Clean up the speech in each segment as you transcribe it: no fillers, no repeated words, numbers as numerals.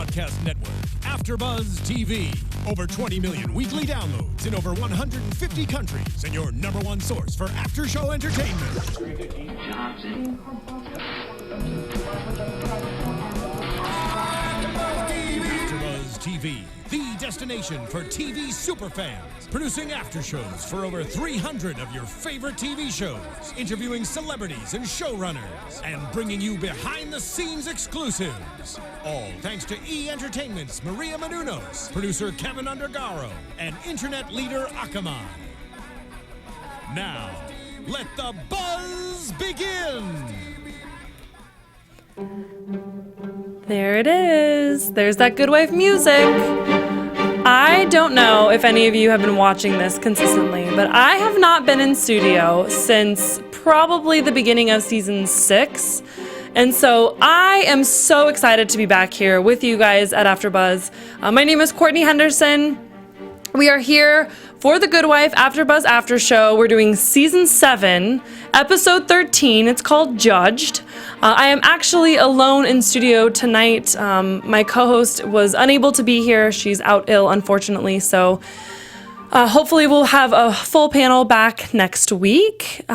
broadcast network, AfterBuzz TV. Over 20 million weekly downloads in over 150 countries, and your number one source for after-show entertainment. AfterBuzz TV, the destination for TV superfans. Producing aftershows for over 300 of your favorite TV shows, interviewing celebrities and showrunners, and bringing you behind-the-scenes exclusives. All thanks to E! Entertainment's Maria Menounos, producer Kevin Undergaro, and internet leader Akamai. Now, let the buzz begin! There it is. There's that Good Wife music. I don't know if any of you have been watching this consistently, but I have not been in studio since probably the beginning of season 6. And so I am so excited to be back here with you guys at AfterBuzz. My name is Courtney Henderson. We are here for the Good Wife AfterBuzz After Show. We're doing season 7, episode 13. It's called Judged. I am actually alone in studio tonight. My co-host was unable to be here. She's out ill, unfortunately. So hopefully we'll have a full panel back next week.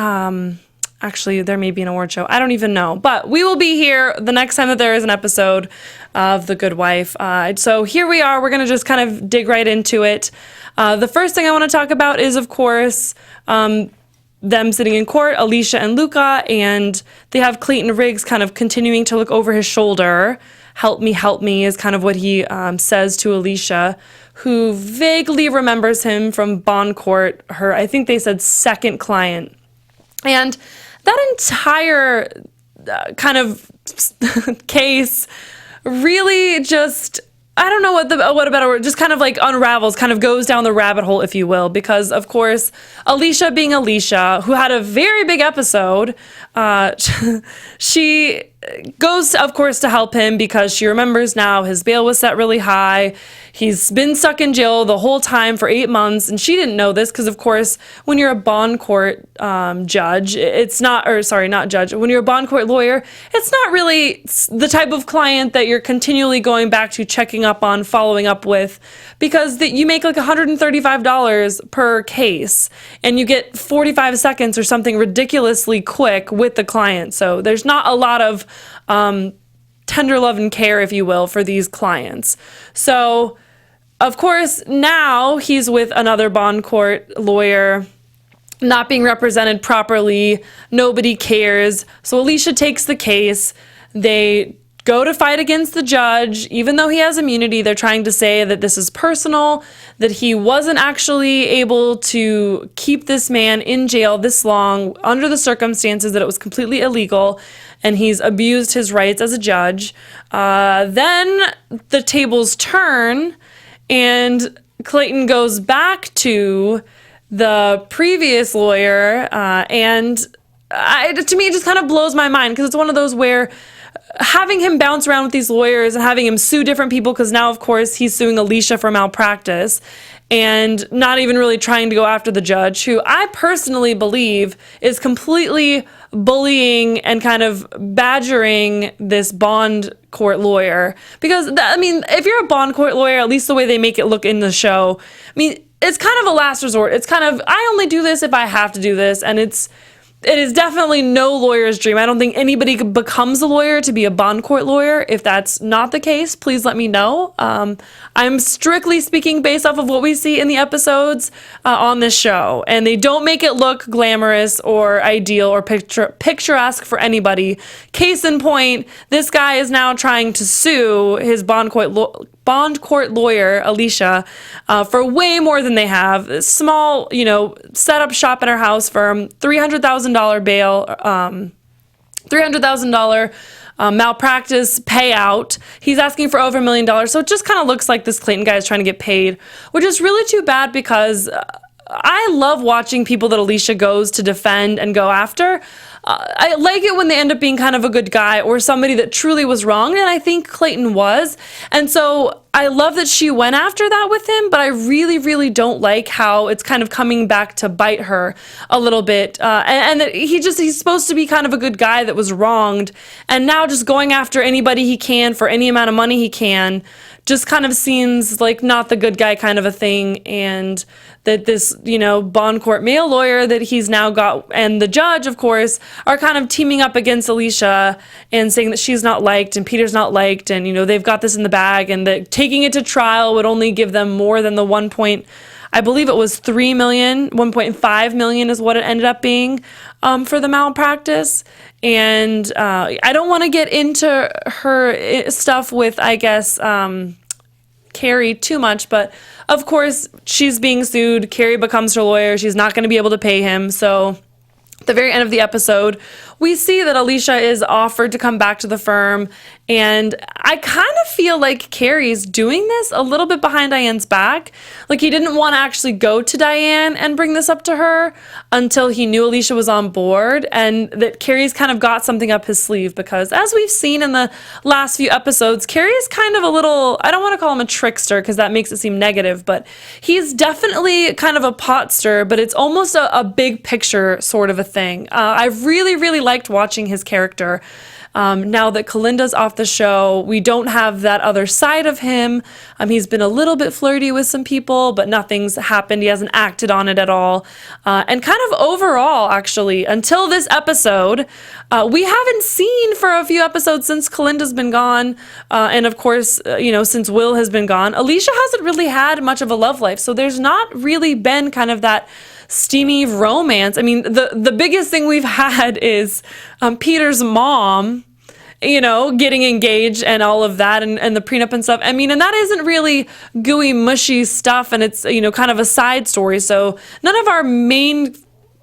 Actually, there may be an award show. I don't even know. But we will be here the next time that there is an episode of The Good Wife. So here we are. We're going to just kind of dig right into it. The first thing I want to talk about is, of course, them sitting in court, Alicia and Luca, and they have Clayton Riggs kind of continuing to look over his shoulder. Help me is kind of what he says to Alicia, who vaguely remembers him from bond court, her, I think they said, second client. And that entire kind of case really just, I don't know what a better word, just kind of like unravels, kind of goes down the rabbit hole, if you will, because of course, Alicia being Alicia, who had a very big episode, she goes, of course, to help him because she remembers now his bail was set really high. He's been stuck in jail the whole time for 8 months, and she didn't know this because, of course, when you're a bond court judge, it's not, or sorry, not judge, when you're a bond court lawyer, it's not really the type of client that you're continually going back to, checking up on, following up with, because you make like $135 per case, and you get 45 seconds or something ridiculously quick with the client. So there's not a lot of tender love and care, if you will, for these clients. So, of course, now he's with another bond court lawyer, not being represented properly. Nobody cares. So Alicia takes the case. They go to fight against the judge. Even though he has immunity, they're trying to say that this is personal, that he wasn't actually able to keep this man in jail this long under the circumstances, that it was completely illegal, and he's abused his rights as a judge. Then the tables turn, and Clayton goes back to the previous lawyer, and to me, it just kind of blows my mind, because it's one of those where having him bounce around with these lawyers and having him sue different people, because now, of course, he's suing Alicia for malpractice, and not even really trying to go after the judge, who I personally believe is completely bullying and kind of badgering this bond court lawyer. Because, I mean, if you're a bond court lawyer, at least the way they make it look in the show, I mean, it's kind of a last resort. It's kind of, I only do this if I have to do this, and it is definitely no lawyer's dream. I don't think anybody becomes a lawyer to be a bond court lawyer. If that's not the case, please let me know. I'm strictly speaking based off of what we see in the episodes on this show, and they don't make it look glamorous or ideal or picturesque for anybody. Case in point, this guy is now trying to sue his bond court lawyer, Alicia, for way more than they have. A small, set up shop in her house firm, $300,000 bail, $300,000 malpractice payout. He's asking for over $1 million. So it just kind of looks like this Clayton guy is trying to get paid, which is really too bad, because I love watching people that Alicia goes to defend and go after. I like it when they end up being kind of a good guy or somebody that truly was wronged, and I think Clayton was. And so I love that she went after that with him, but I really, really don't like how it's kind of coming back to bite her a little bit. And that he's supposed to be kind of a good guy that was wronged, and now just going after anybody he can for any amount of money he can just kind of seems like not the good guy kind of a thing. And that this, bond court male lawyer that he's now got, and the judge, of course, are kind of teaming up against Alicia and saying that she's not liked and Peter's not liked, and, they've got this in the bag, and that taking it to trial would only give them more than the I believe it was 3 million, 1.5 million is what it ended up being for the malpractice. And I don't want to get into her stuff with, I guess, Carrie too much, but of course she's being sued. Carrie becomes her lawyer. She's not going to be able to pay him. So at the very end of the episode, we see that Alicia is offered to come back to the firm, and I kind of feel like Carrie's doing this a little bit behind Diane's back. Like, he didn't want to actually go to Diane and bring this up to her until he knew Alicia was on board, and that Carrie's kind of got something up his sleeve, because as we've seen in the last few episodes, Carrie's kind of a little, I don't want to call him a trickster because that makes it seem negative, but he's definitely kind of a pot stirrer, but it's almost a big picture sort of a thing. I've really, really liked watching his character. Now that Kalinda's off the show, we don't have that other side of him. He's been a little bit flirty with some people, but nothing's happened. He hasn't acted on it at all. And kind of overall, actually, until this episode, we haven't seen for a few episodes since Kalinda's been gone. And of course, since Will has been gone, Alicia hasn't really had much of a love life. So there's not really been kind of that steamy romance. I mean, the biggest thing we've had is Peter's mom, getting engaged and all of that, and the prenup and stuff. I mean, and that isn't really gooey, mushy stuff, and it's, kind of a side story. So none of our main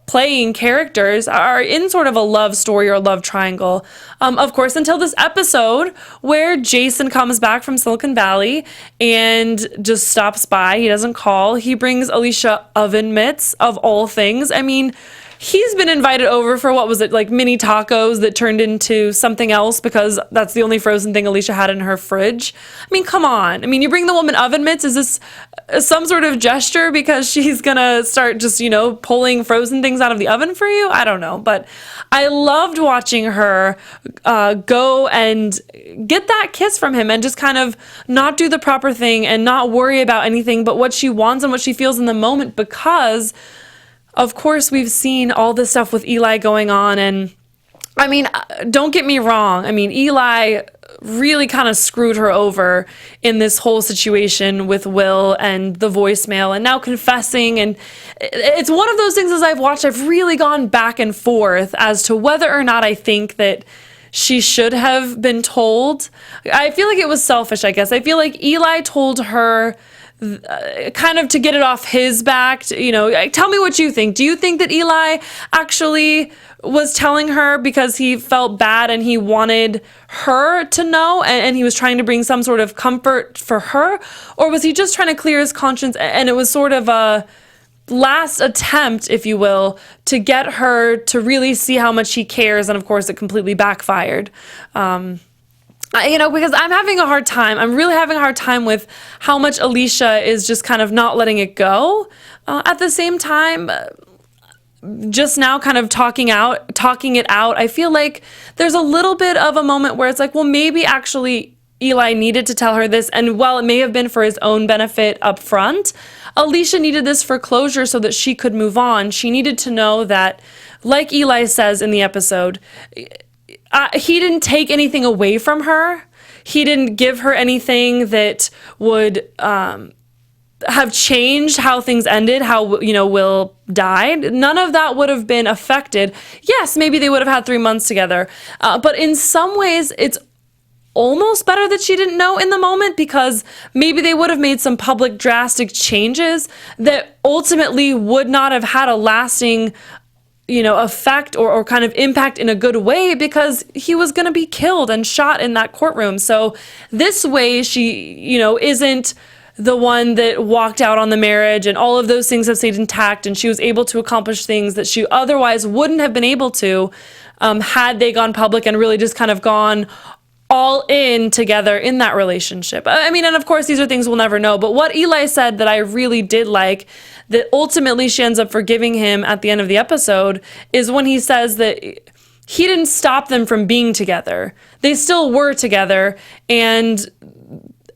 playing characters are in sort of a love story or a love triangle. Of course, until this episode where Jason comes back from Silicon Valley and just stops by. He doesn't call. He brings Alicia oven mitts, of all things. I mean, he's been invited over for, what was it, like mini tacos that turned into something else because that's the only frozen thing Alicia had in her fridge. I mean, come on. I mean, you bring the woman oven mitts. Is this some sort of gesture because she's going to start just, pulling frozen things out of the oven for you? I don't know. But I loved watching her go and get that kiss from him and just kind of not do the proper thing and not worry about anything but what she wants and what she feels in the moment, because of course, we've seen all this stuff with Eli going on, and I mean, don't get me wrong. I mean, Eli really kind of screwed her over in this whole situation with Will and the voicemail and now confessing. And it's one of those things, as I've watched, I've really gone back and forth as to whether or not I think that she should have been told. I feel like it was selfish, I guess. I feel like Eli told her kind of to get it off his back. Tell me what you think. Do you think that Eli actually was telling her because he felt bad and he wanted her to know, and he was trying to bring some sort of comfort for her? Or was he just trying to clear his conscience, and it was sort of a last attempt, if you will, to get her to really see how much he cares, and of course it completely backfired? Because I'm having a hard time. I'm really having a hard time with how much Alicia is just kind of not letting it go. At the same time, just now kind of talking it out, I feel like there's a little bit of a moment where it's like, well, maybe actually Eli needed to tell her this, and while it may have been for his own benefit up front, Alicia needed this for closure so that she could move on. She needed to know that, like Eli says in the episode, he didn't take anything away from her. He didn't give her anything that would have changed how things ended, how, Will died. None of that would have been affected. Yes, maybe they would have had 3 months together. But in some ways, it's almost better that she didn't know in the moment, because maybe they would have made some public drastic changes that ultimately would not have had a lasting effect or kind of impact in a good way, because he was going to be killed and shot in that courtroom. So this way she, isn't the one that walked out on the marriage, and all of those things have stayed intact, and she was able to accomplish things that she otherwise wouldn't have been able to had they gone public and really just kind of gone all in together in that relationship. I mean, and of course, these are things we'll never know, but what Eli said that I really did like, that ultimately she ends up forgiving him at the end of the episode, is when he says that he didn't stop them from being together. They still were together, and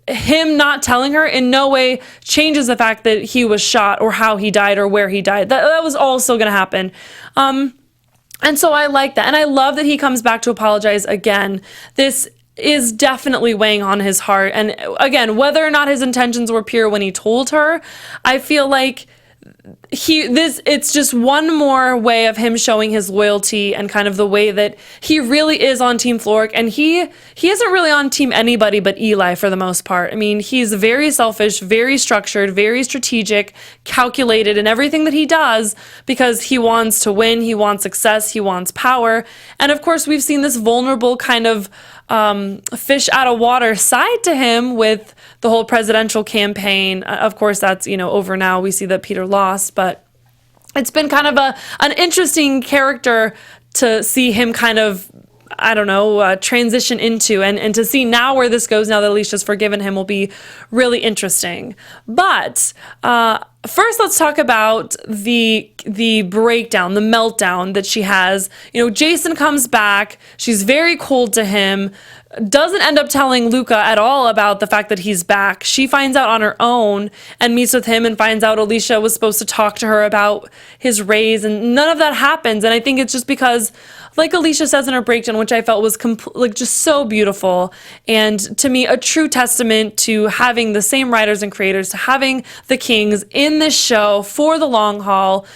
him not telling her in no way changes the fact that he was shot or how he died or where he died. That was all still going to happen. And so I like that. And I love that he comes back to apologize again. This is definitely weighing on his heart. And again, whether or not his intentions were pure when he told her, I feel like it's just one more way of him showing his loyalty and kind of the way that he really is on Team Florrick, and he isn't really on team anybody but Eli for the most part. I mean, he's very selfish, very structured, very strategic, calculated in everything that he does, because he wants to win, he wants success, he wants power. And of course, we've seen this vulnerable kind of fish out of water side to him with the whole presidential campaign. Of course, that's, over now. We see that Peter lost, but it's been kind of an interesting character to see him kind of, transition into, and to see now where this goes now that Alicia's forgiven him will be really interesting. But first, let's talk about the breakdown, the meltdown that she has. Jason comes back. She's very cold to him. Doesn't end up telling Luca at all about the fact that he's back. She finds out on her own and meets with him and finds out Alicia was supposed to talk to her about his raise, and none of that happens. And I think it's just because, like Alicia says in her breakdown, which I felt was just so beautiful, and to me a true testament to having the same writers and creators, to having the Kings in this show for the long haul,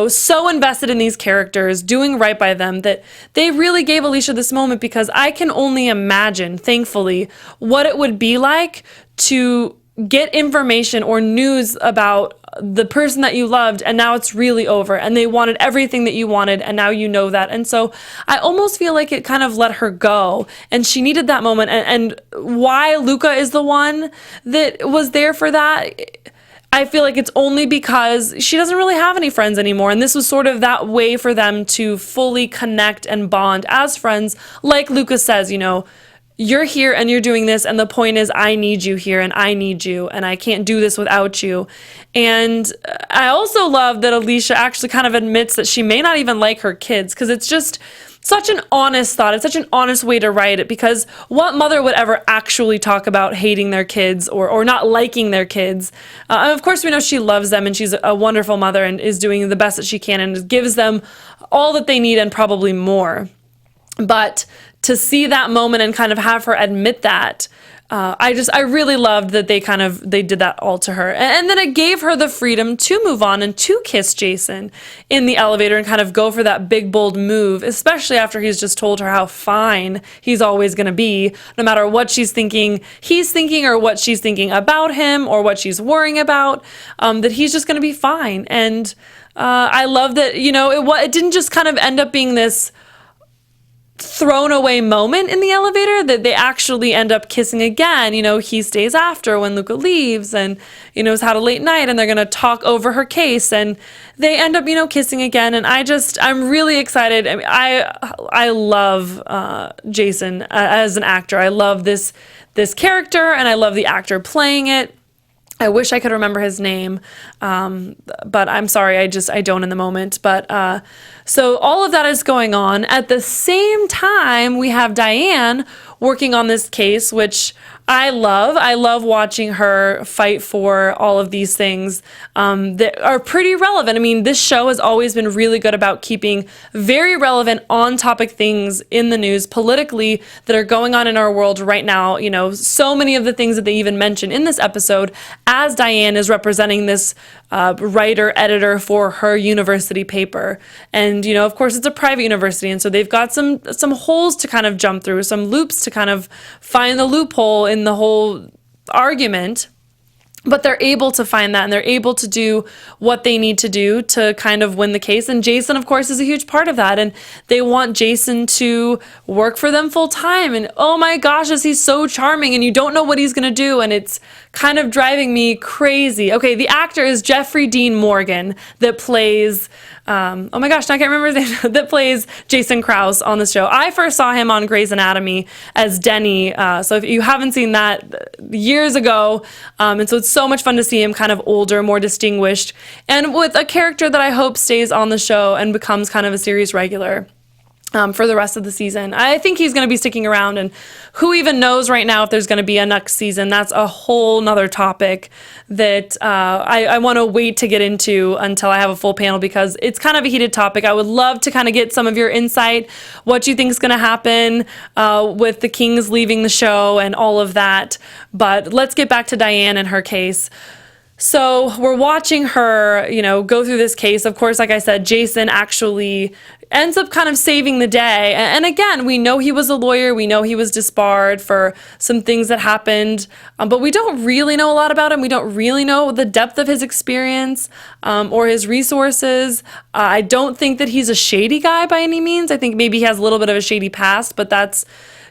so invested in these characters, doing right by them, that they really gave Alicia this moment, because I can only imagine, thankfully, what it would be like to get information or news about the person that you loved, and now it's really over, and they wanted everything that you wanted, and now you know that. And so I almost feel like it kind of let her go, and she needed that moment. And why Luca is the one that was there for that, I feel like it's only because she doesn't really have any friends anymore, and this was sort of that way for them to fully connect and bond as friends. Like Luca says, you're here and you're doing this, and the point is I need you here and I need you, and I can't do this without you. And I also love that Alicia actually kind of admits that she may not even like her kids, because it's just such an honest thought. It's such an honest way to write it, because what mother would ever actually talk about hating their kids or not liking their kids? Of course, we know she loves them, and she's a wonderful mother and is doing the best that she can and gives them all that they need and probably more. But to see that moment and kind of have her admit that, I really loved that they did that all to her. And then it gave her the freedom to move on and to kiss Jason in the elevator and kind of go for that big, bold move, especially after he's just told her how fine he's always going to be, no matter what he's thinking, or what she's thinking about him, or what she's worrying about, that he's just going to be fine. And I love that, it didn't just kind of end up being this thrown away moment in the elevator, that they actually end up kissing again. He stays after when Luca leaves, and has had a late night, and they're going to talk over her case, and they end up kissing again. And I'm really excited. I mean, I love Jason as an actor. I love this character, and I love the actor playing it. I wish I could remember his name, but I'm sorry, I don't in the moment. But so all of that is going on. At the same time, we have Diane working on this case, which I love. I love watching her fight for all of these things that are pretty relevant. I mean, this show has always been really good about keeping very relevant, on-topic things in the news politically that are going on in our world right now. So many of the things that they even mention in this episode, as Diane is representing this writer, editor for her university paper. And, of course, it's a private university, and so they've got some holes to kind of jump through, some loops to kind of find the loophole in the whole argument. But they're able to find that, and they're able to do what they need to do to kind of win the case. And Jason, of course, is a huge part of that. And they want Jason to work for them full time. And oh my gosh, is he so charming, and you don't know what he's going to do. And it's kind of driving me crazy. Okay, the actor is Jeffrey Dean Morgan that plays, oh my gosh, I can't remember his name, that plays Jason Krause on the show. I first saw him on Grey's Anatomy as Denny. So if you haven't seen that, years ago. And so it's so much fun to see him kind of older, more distinguished, and with a character that I hope stays on the show and becomes kind of a series regular for the rest of the season. I think he's going to be sticking around, and who even knows right now if there's going to be a next season. That's a whole nother topic that I want to wait to get into until I have a full panel, because it's kind of a heated topic. I would love to kind of get some of your insight, what you think is going to happen with the Kings leaving the show and all of that. But let's get back to Diane and her case. So we're watching her, go through this case. Of course, like I said, Jason actually ends up kind of saving the day. And again, we know he was a lawyer. We know he was disbarred for some things that happened, but we don't really know a lot about him. We don't really know the depth of his experience or his resources. I don't think that he's a shady guy by any means. I think maybe he has a little bit of a shady past, but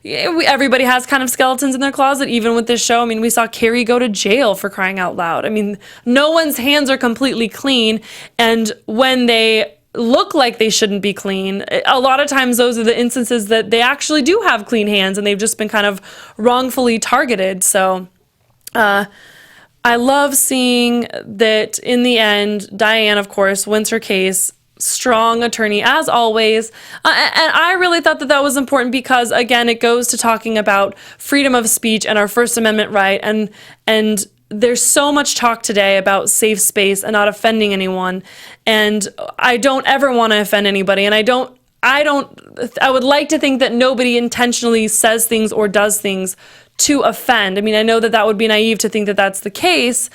everybody has kind of skeletons in their closet, even with this show. I mean, we saw Carrie go to jail, for crying out loud. I mean, no one's hands are completely clean, and when they look like they shouldn't be clean, a lot of times those are the instances that they actually do have clean hands, and they've just been kind of wrongfully targeted. So I love seeing that in the end, Diane, of course, wins her case. Strong attorney as always, and I really thought that was important, because again, it goes to talking about freedom of speech and our First Amendment right, and there's so much talk today about safe space and not offending anyone, and I don't ever want to offend anybody, and I would like to think that nobody intentionally says things or does things to offend. I mean, I know that would be naive to think that that's the case,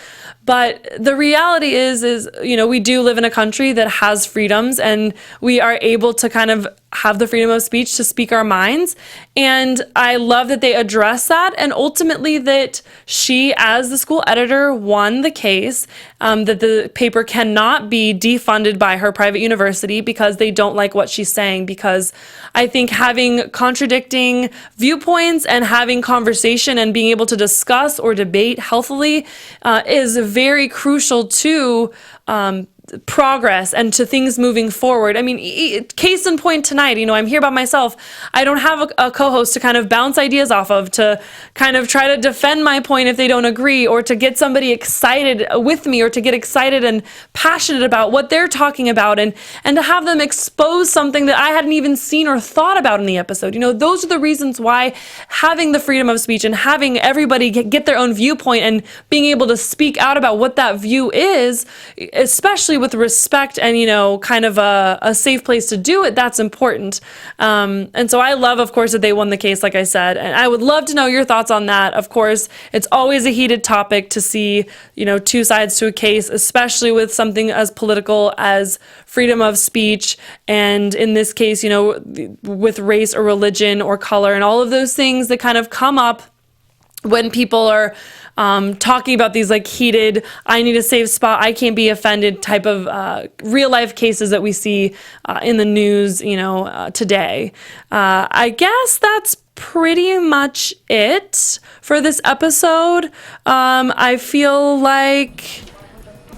but the reality is, we do live in a country that has freedoms, and we are able to kind of have the freedom of speech to speak our minds. And I love that they address that, and ultimately that she, as the school editor, won the case, that the paper cannot be defunded by her private university because they don't like what she's saying. Because I think having contradicting viewpoints and having conversation and being able to discuss or debate healthily is very crucial to progress and to things moving forward. I mean, case in point tonight, I'm here by myself. I don't have a co-host to kind of bounce ideas off of, to kind of try to defend my point if they don't agree, or to get somebody excited with me, or to get excited and passionate about what they're talking about, and to have them expose something that I hadn't even seen or thought about in the episode. Those are the reasons why having the freedom of speech and having everybody get their own viewpoint and being able to speak out about what that view is, especially with respect and, kind of a safe place to do it, that's important. And so I love, of course, that they won the case, like I said, and I would love to know your thoughts on that. Of course, it's always a heated topic to see, two sides to a case, especially with something as political as freedom of speech. And in this case, with race or religion or color and all of those things that kind of come up when people are talking about these heated, I need a safe spot, I can't be offended type of real life cases that we see in the news, today. I guess that's pretty much it for this episode. I feel like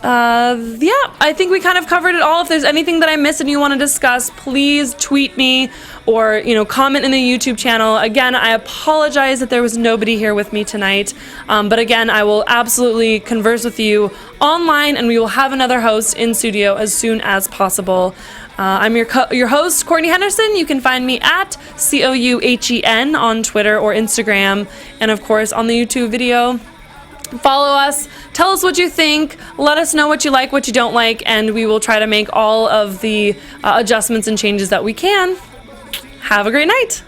I think we kind of covered it all. If there's anything that I missed and you want to discuss, please tweet me or, comment in the YouTube channel. Again, I apologize that there was nobody here with me tonight. But again, I will absolutely converse with you online, and we will have another host in studio as soon as possible. I'm your host, Courtney Henderson. You can find me at COUHEN on Twitter or Instagram, and of course on the YouTube video. Follow us, tell us what you think, let us know what you like, what you don't like, and we will try to make all of the adjustments and changes that we can. Have a great night.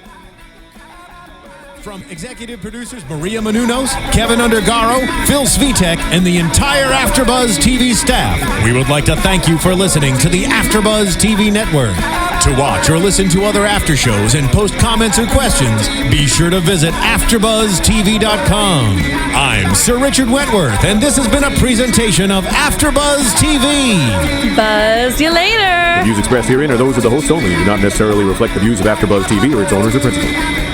From executive producers Maria Menounos, Kevin Undergaro, Phil Svitek, and the entire AfterBuzz TV staff, we would like to thank you for listening to the AfterBuzz TV network. To watch or listen to other after shows and post comments or questions, be sure to visit AfterBuzzTV.com. I'm Sir Richard Wentworth, and this has been a presentation of AfterBuzz TV. Buzz you later. The views expressed herein are those of the hosts only and do not necessarily reflect the views of AfterBuzz TV or its owners or principals.